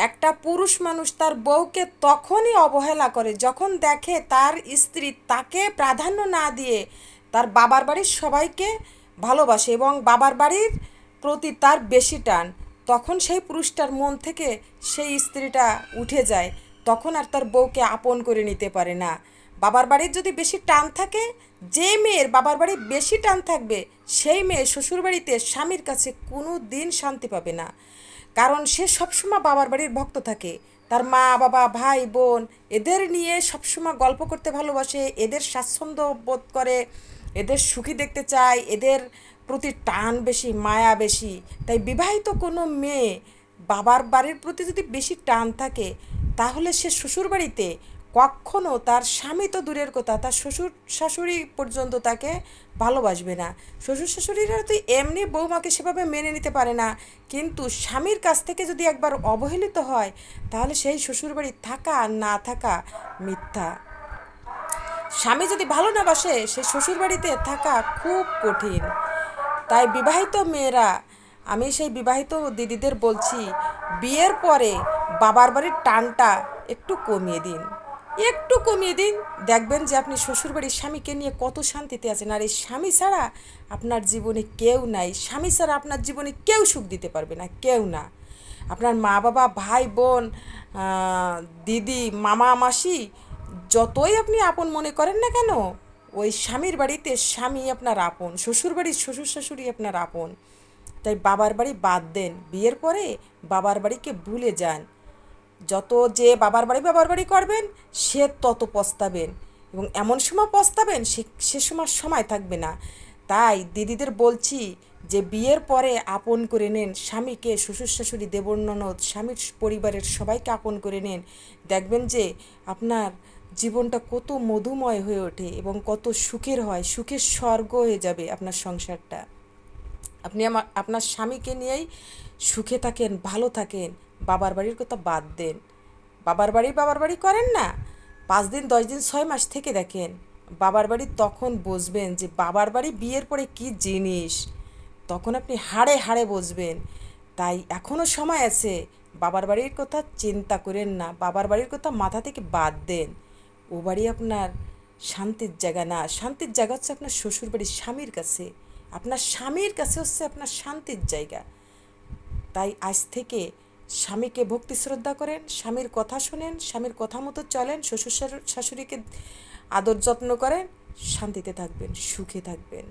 একটা পুরুষ মানুষ তার বউকে তখনই অবহেলা করে যখন দেখে তার স্ত্রী তাকে প্রাধান্য না দিয়ে তার বাবার বাড়ির সবাইকে ভালোবাসে এবং বাবার বাড়ির প্রতি তার বেশি টান। তখন সেই পুরুষটার মন থেকে সেই স্ত্রীটা উঠে যায়, তখন আর তার বউকে আপন করে নিতে পারে না। বাবার বাড়ির যদি বেশি টান থাকে, যে মেয়ের বাবার বাড়ির বেশি টান থাকবে সেই মেয়ে শ্বশুরবাড়িতে স্বামীর কাছে কোনো দিন শান্তি পাবে না। কারণ সে সবসময় বাবার বাড়ির ভক্ত থাকে, তার মা বাবা ভাই বোন এদের নিয়ে সবসময় গল্প করতে ভালোবাসে, এদের স্বাচ্ছন্দ্য বোধ করে, এদের সুখী দেখতে চায়, এদের প্রতি টান বেশি, মায়া বেশি। তাই বিবাহিত কোনো মেয়ে বাবার বাড়ির প্রতি যদি বেশি টান থাকে, তাহলে সে শ্বশুরবাড়িতে কখনো, তার স্বামী তো দূরের কথা, তার শ্বশুর শাশুড়ি পর্যন্ত তাকে ভালোবাসবে না। শ্বশুর শাশুড়িরা তো এমনি বৌমাকে সেভাবে মেনে নিতে পারে না, কিন্তু স্বামীর কাছ থেকে যদি একবার অবহেলিত হয়, তাহলে সেই শ্বশুরবাড়ি থাকা আর না থাকা মিথ্যা। স্বামী যদি ভালো না বাসে, সে শ্বশুরবাড়িতে থাকা খুব কঠিন। তাই বিবাহিত মেয়েরা, আমি সেই বিবাহিত দিদিদের বলছি, বিয়ের পরে বাবার বাড়ির টানটা একটু কমিয়ে দিন, একটু কমিয়ে দিন। দেখবেন যে আপনি শ্বশুরবাড়ির স্বামীকে নিয়ে কত শান্তিতে আছেন। আর এই স্বামী ছাড়া আপনার জীবনে কেউ নাই, স্বামী ছাড়া আপনার জীবনে কেউ সুখ দিতে পারবে না, কেউ না। আপনার মা বাবা ভাই বোন দিদি মামা মাসি যতই আপনি আপন মনে করেন না কেন, ওই স্বামীর বাড়িতে স্বামী আপনার আপন, শ্বশুর বাড়ির শ্বশুর শাশুড়ি আপনার আপন। তাই বাবার বাড়ি বাদ দেন, বিয়ের পরে বাবার বাড়িকে ভুলে যান। যত যে বাবার বাড়ি করবেন, সে তত পস্তাবেন, এবং এমন সময় পস্তাবেন সে সময় সময় থাকবে না। তাই দিদিদের বলছি যে বিয়ের পরে আপন করে নেন স্বামীকে, শ্বশুর শাশুড়ি দেবর ননদ স্বামীর পরিবারের সবাইকে আপন করে নেন। দেখবেন যে আপনার জীবনটা কত মধুময় হয়ে ওঠে এবং কত সুখের হয়, সুখের স্বর্গ হয়ে যাবে আপনার সংসারটা। আপনি আপনার স্বামীকে নিয়েই সুখে থাকেন, ভালো থাকেন, বাবার বাড়ির কথা বাদ দেন। বাবার বাড়ি করেন না, 5 দিন 10 দিন 6 মাস থেকে দেখেন বাবার বাড়ি, তখন বুঝবেন যে বাবার বাড়ি বিয়ের পরে কী জিনিস, তখন আপনি হাড়ে হাড়ে বুঝবেন। তাই এখনও সময় আছে, বাবার বাড়ির কথা চিন্তা করেন না, বাবার বাড়ির কথা মাথা থেকে বাদ দেন। ও বাড়ি আপনার শান্তির জায়গা না, শান্তির জায়গা হচ্ছে আপনার শ্বশুরবাড়ির স্বামীর কাছে, আপনার স্বামীর কাছে হচ্ছে আপনার শান্তির জায়গা। তাই আজ থেকে স্বামীকে ভক্তি শ্রদ্ধা করেন, স্বামীর কথা শোনেন, স্বামীর কথা মতো চলেন, শ্বশুর শাশুড়িকে আদর যত্ন করেন, শান্তিতে থাকবেন, সুখে থাকবেন।